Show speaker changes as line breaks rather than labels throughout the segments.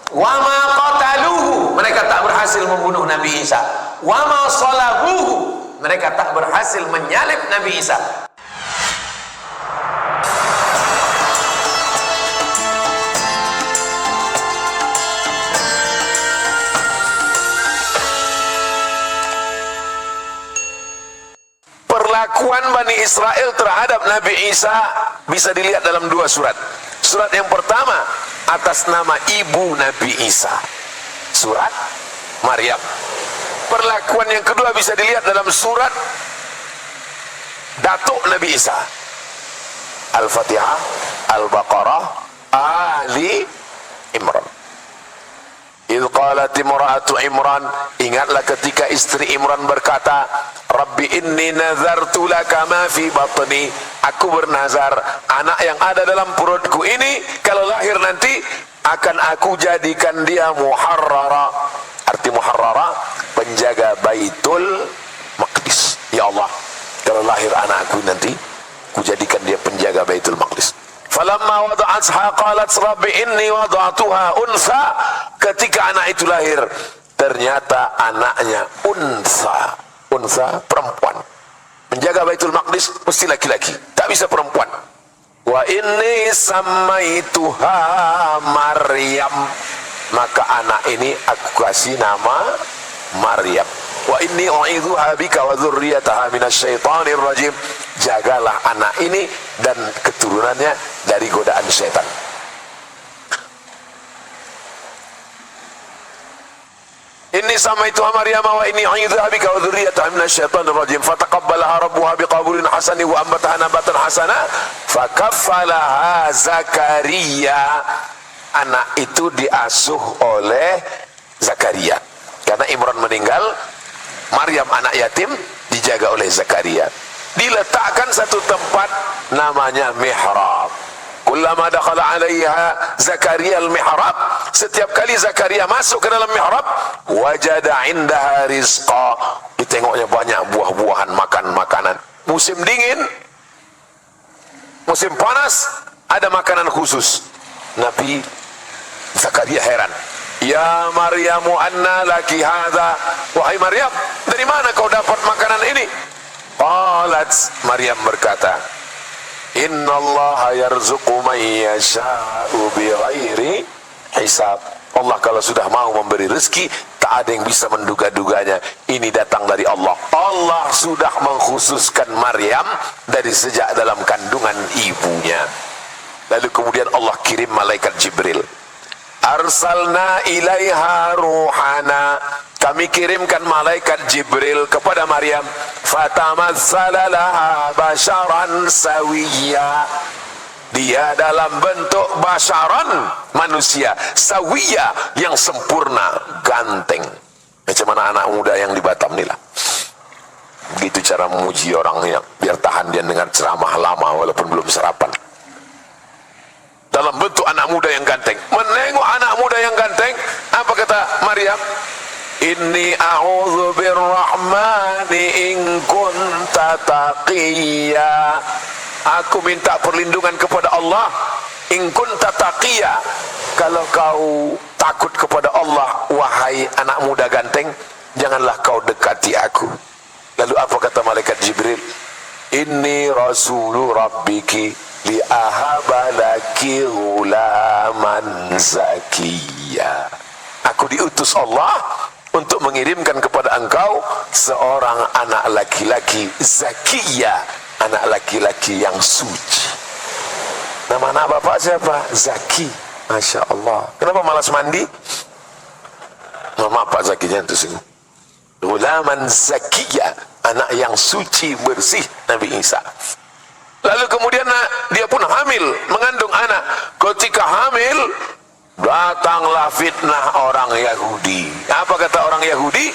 Wa ma qataluhu, mereka tak berhasil membunuh Nabi Isa. Wa ma salabuhu, mereka tak berhasil menyalib Nabi Isa. Perlakuan Bani Israel terhadap Nabi Isa bisa dilihat dalam dua surat. Surat yang pertama atas nama ibu Nabi Isa, surat Maryam. Perlakuan yang kedua bisa dilihat dalam surat datuk Nabi Isa, Al-Fatihah, Al-Baqarah, Ali Imran. Idh qalat imra'atu Imran, ingatlah ketika istri Imran berkata, Rabbi inni nazartu laka ma fi batni, aku bernazar anak yang ada dalam perutku ini kalau lahir nanti akan aku jadikan dia muharrara. Arti muharrara, penjaga Baitul Maqdis. Ya Allah, kalau lahir anakku nanti aku jadikan dia penjaga Baitul Maqdis. Falamma wada'atha qalat rabbi inni wada'tuha unsa, ketika anak itu lahir ternyata anaknya unsa. Unsa, perempuan. Menjaga Baitul Maqdis mesti laki-laki, tak bisa perempuan. Wa inni samaituha Maryam, maka anak ini aku kasih nama Maryam. Wa inni u'idzuha bika wa dzurriyyataha minasyaitonir rajim, jagalah anak ini dan keturunannya dari godaan setan. Inni samaituha Maryam wa inni u'idzuha bika wa dzurriyyataha minasyaitonir rajim fataqabbalaha rabbuha biqabulin hasani wa ambataha nabatan hasana fakaffalaha Zakaria. Anak itu diasuh oleh Zakaria karena Imran meninggal, Maryam anak yatim dijaga oleh Zakaria. Diletakkan satu tempat namanya mihrab. Kullama dakhala 'alaiha Zakaria al-mihrab, setiap kali Zakaria masuk ke dalam mihrab, wajada 'indaha rizqa, ditengoknya banyak buah-buahan, makan makanan. Musim dingin, musim panas ada makanan khusus. Nabi Zakaria heran, ya Maryamu anna laki hadza, wahai Maryam, dari mana kau dapat makanan ini? Qalat, Maryam berkata, Inna Allah yarzuqu man yasha'u bighairi hisab. Allah kalau sudah mau memberi rezeki, tak ada yang bisa menduga-duganya. Ini datang dari Allah. Allah sudah mengkhususkan Maryam dari sejak dalam kandungan ibunya. Lalu kemudian Allah kirim malaikat Jibril. Arsalna ilaiha ruhana, kami kirimkan malaikat Jibril kepada Maryam. Fatamassala laha basharan sawiyya, dia dalam bentuk basharan, manusia, sawiyya, yang sempurna, ganteng. Macam mana anak muda yang di Batam ni lah. Begitu cara memuji orang yang biar tahan dia dengar ceramah lama walaupun belum sarapan. Dalam bentuk anak muda yang ganteng. Menengok anak muda yang ganteng, apa kata Maryam? Inni a'udzu birrahmani in kunta taqiyya, aku minta perlindungan kepada Allah, in kunta taqiyya, kalau kau takut kepada Allah, wahai anak muda ganteng, janganlah kau dekati aku. Lalu apa kata malaikat Jibril? Inni rasulu rabbiki li ahaba laki ghulaman zakiyya, aku diutus Allah untuk mengirimkan kepada engkau seorang anak laki-laki zakiyya, anak laki-laki yang suci. Nama anak bapak siapa? Zaki. Masya Allah. Kenapa malas mandi? Nama Pak Zakinya itu sungguh. Ghulaman zakiyya, anak yang suci bersih, Nabi Isa. Lalu kemudian dia pun hamil, mengandung anak. Ketika hamil, datanglah fitnah orang Yahudi. Apa kata orang Yahudi?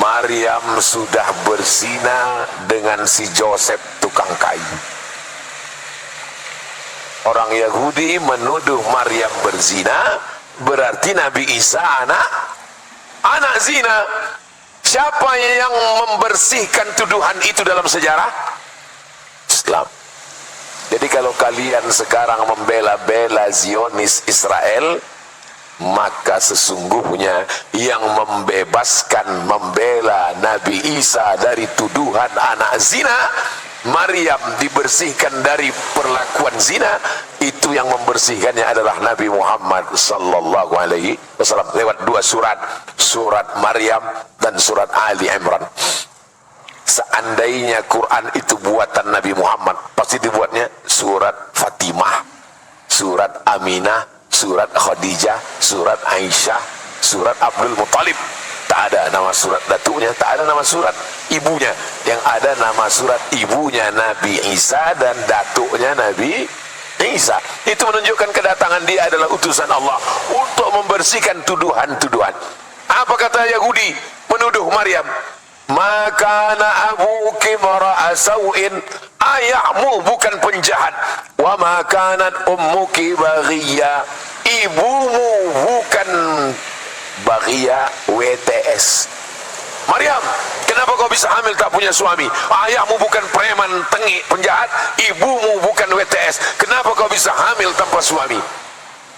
Maryam sudah berzina dengan si Joseph tukang kayu. Orang Yahudi menuduh Maryam berzina, berarti Nabi Isa anak zina. Siapa yang membersihkan tuduhan itu dalam sejarah? Islam. Jadi kalau kalian sekarang membela-bela Zionis Israel, maka sesungguhnya yang membebaskan, membela Nabi Isa dari tuduhan anak zina, Maryam dibersihkan dari perlakuan zina, itu yang membersihkannya adalah Nabi Muhammad sallallahu alaihi wasallam lewat dua surat, surat Maryam dan surat Ali Imran. Seandainya Quran itu buatan Nabi Muhammad, pasti dibuatnya surat Fatimah, surat Aminah, surat Khadijah, surat Aisyah, surat Abdul Muttalib. Tak ada nama surat datuknya, tak ada nama surat ibunya. Yang ada nama surat ibunya Nabi Isa dan datuknya Nabi Isa. Itu menunjukkan kedatangan dia adalah utusan Allah untuk membersihkan tuduhan-tuduhan. Apa kata Yahudi menuduh Maryam? Maka abuki mara'a sau'in, ayahmu bukan penjahat. Wa makanat ummuki baghiyya, ibumu bukan baghiyya WTS. Maryam, kenapa kau bisa hamil tak punya suami? Ayahmu bukan preman tengik penjahat, ibumu bukan WTS. Kenapa kau bisa hamil tanpa suami?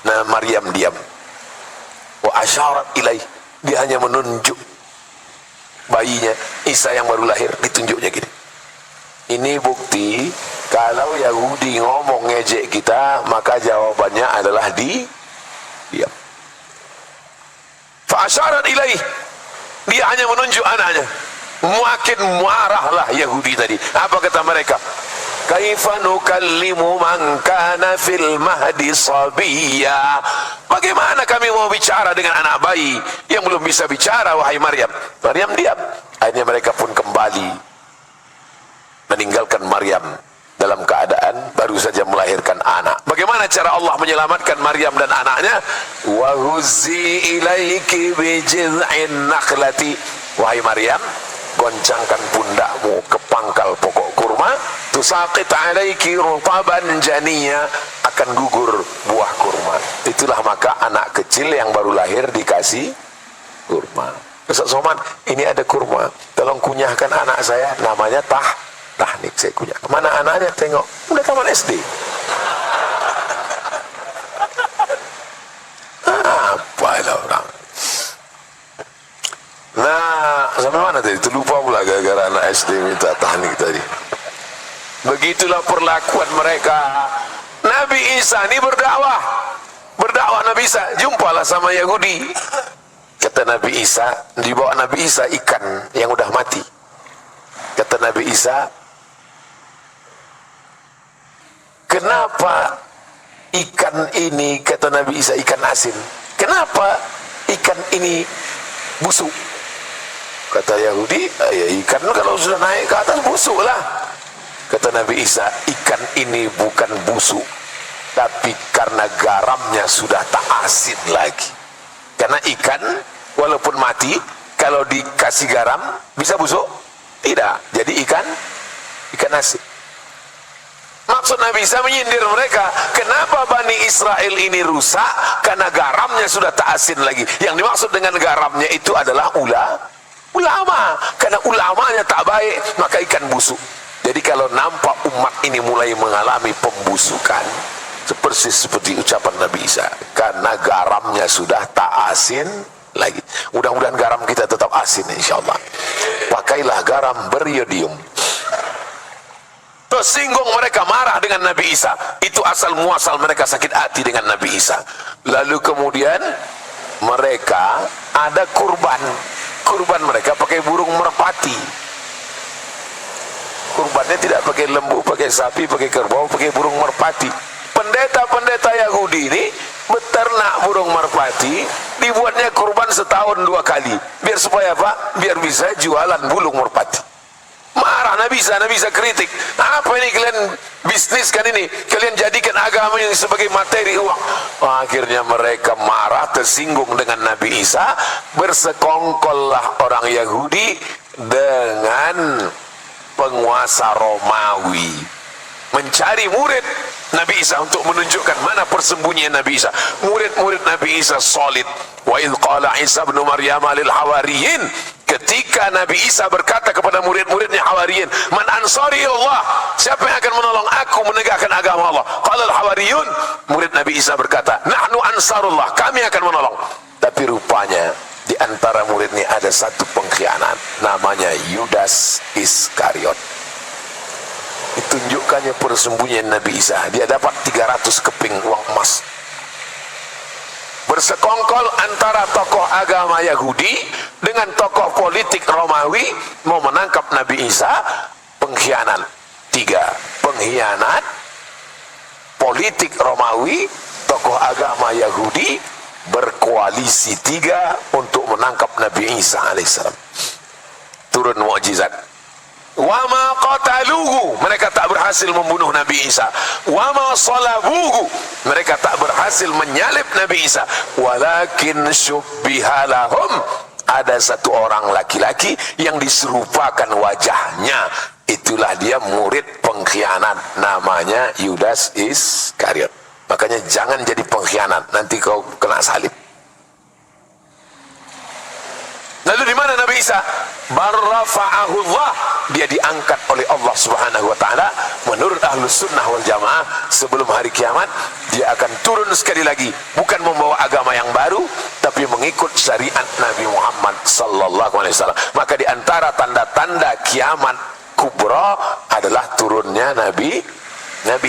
Nah, Maryam diam. Wa asyarat ilaih, dia hanya menunjuk bayinya Isa yang baru lahir, ditunjuknya gini. Ini bukti kalau Yahudi ngomong ngejek kita, maka jawabannya adalah diam. Fa asyarat ilaih, dia hanya menunjuk anaknya. Makin marahlah Yahudi tadi. Apa kata mereka? Kaifa nukallimu man kana fil mahdi sabiyya. Bagaimana kami mau bicara dengan anak bayi yang belum bisa bicara, wahai Maryam? Maryam diam. Akhirnya mereka pun kembali meninggalkan Maryam dalam keadaan baru saja melahirkan anak. Bagaimana cara Allah menyelamatkan Maryam dan anaknya? Wa huzzi ilaiki bi jiz'in nakhlati. Wahai Maryam, goncangkan pundakmu ke pangkal pokok kurma, tusaqit alaiki rutaban janiyya, akan gugur buah kurma. Itulah maka anak kecil yang baru lahir dikasih kurma. Ustaz Somad, ini ada kurma, tolong kunyahkan anak saya, namanya tahnik, saya kunyah. Mana anaknya? Tengok, udah taman SD. Apalah orang. Nah, sampai mana tadi? Itu lupa pula gara-gara anak SD minta tahnik tadi. Begitulah perlakuan mereka. Nabi Isa ini berdakwah Nabi Isa, jumpalah sama Yahudi. Kata Nabi Isa, dibawa Nabi Isa ikan yang udah mati. Kata Nabi Isa, kenapa ikan ini, kata Nabi Isa, ikan asin, kenapa ikan ini busuk? Kata Yahudi, ya ikan kalau sudah naik ke atas busuk lah. Kata Nabi Isa, ikan ini bukan busuk, tapi karena garamnya sudah tak asin lagi. Karena ikan walaupun mati, kalau dikasih garam bisa busuk? Tidak. Jadi ikan asin. Maksud Nabi Isa menyindir mereka, kenapa Bani Israel ini rusak? Karena garamnya sudah tak asin lagi. Yang dimaksud dengan garamnya itu adalah ulama. Karena ulamanya tak baik, maka ikan busuk. Jadi kalau nampak umat ini mulai mengalami pembusukan, persis seperti ucapan Nabi Isa, karena garamnya sudah tak asin lagi. Mudah-mudahan garam kita tetap asin insyaallah. Pakailah garam beriodium. Tersinggung mereka, marah dengan Nabi Isa. Itu asal muasal mereka sakit hati dengan Nabi Isa. Lalu kemudian mereka ada kurban mereka pakai burung merpati. Kurbannya tidak pakai lembu, pakai sapi, pakai kerbau, pakai burung merpati. Pendeta-pendeta Yahudi ini beternak burung merpati, dibuatnya kurban setahun 2 kali. Biar supaya apa? Biar bisa jualan burung merpati. Marah Nabi Isa kritik. Apa ini kalian bisniskan ini? Kalian jadikan agama ini sebagai materi uang. Akhirnya mereka marah, tersinggung dengan Nabi Isa. Bersekongkollah orang Yahudi dengan penguasa Romawi, mencari murid Nabi Isa untuk menunjukkan mana persembunyian Nabi Isa. Murid-murid Nabi Isa solid. Wa idh qala Isa ibn Maryam lil hawariyin ketika Nabi Isa berkata kepada murid-muridnya Hawariyin, man ansari Allah, siapa yang akan menolong aku menegakkan agama Allah? Qala al-Hawariyun, murid Nabi Isa berkata, nahnu ansarullah, kami akan menolong. Tapi rupanya di antara murid ini ada satu pengkhianat, namanya Yudas Iskariot. Ditunjukkannya persembunyian Nabi Isa. Dia dapat 300 keping uang emas. Bersekongkol antara tokoh agama Yahudi dengan tokoh politik Romawi mau menangkap Nabi Isa. Pengkhianat 3, pengkhianat politik Romawi, tokoh agama Yahudi berkoalisi 3 untuk menangkap Nabi Isa alaihissalam. Turun mukjizat. Wama qataluhu, mereka tak berhasil membunuh Nabi Isa. Wama salabuhu, mereka tak berhasil menyalib Nabi Isa. Walakin syubbiha lahum, ada satu orang laki-laki yang diserupakan wajahnya. Itulah dia murid pengkhianat, namanya Yudas Iskariot. Makanya jangan jadi pengkhianat, nanti kau kena salib. Lalu di mana Nabi Isa? Barrafa'ahu Allah, dia diangkat oleh Allah Subhanahu wa taala. Menurut Ahlus Sunnah wal Jamaah, sebelum hari kiamat dia akan turun sekali lagi, bukan membawa agama yang baru, tapi mengikut syariat Nabi Muhammad sallallahu alaihi wasallam. Maka di antara tanda-tanda kiamat kubra adalah turunnya Nabi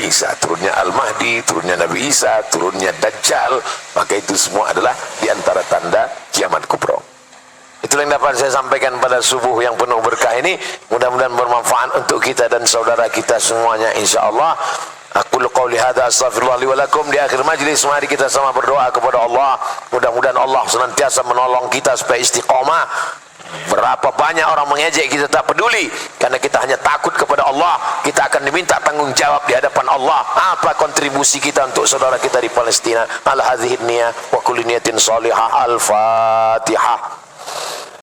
Isa, turunnya Al-Mahdi, turunnya Nabi Isa, turunnya Dajjal. Maka itu semua adalah di antara tanda kiamat kubra. Itulah yang dapat saya sampaikan pada subuh yang penuh berkah ini. Mudah-mudahan bermanfaat untuk kita dan saudara kita semuanya, insyaallah. Aku qauli hadza astaghfirullah li wa lakum. Di akhir majlis mari kita sama berdoa kepada Allah. Mudah-mudahan Allah senantiasa menolong kita supaya istiqomah. Berapa banyak orang mengejek, kita tak peduli, karena kita hanya takut kepada Allah. Kita akan diminta tanggung jawab di hadapan Allah. Apa kontribusi kita untuk saudara kita di Palestina? Ala hadhihi niyah wa kulli niyatin salihah. Al-Fatihah.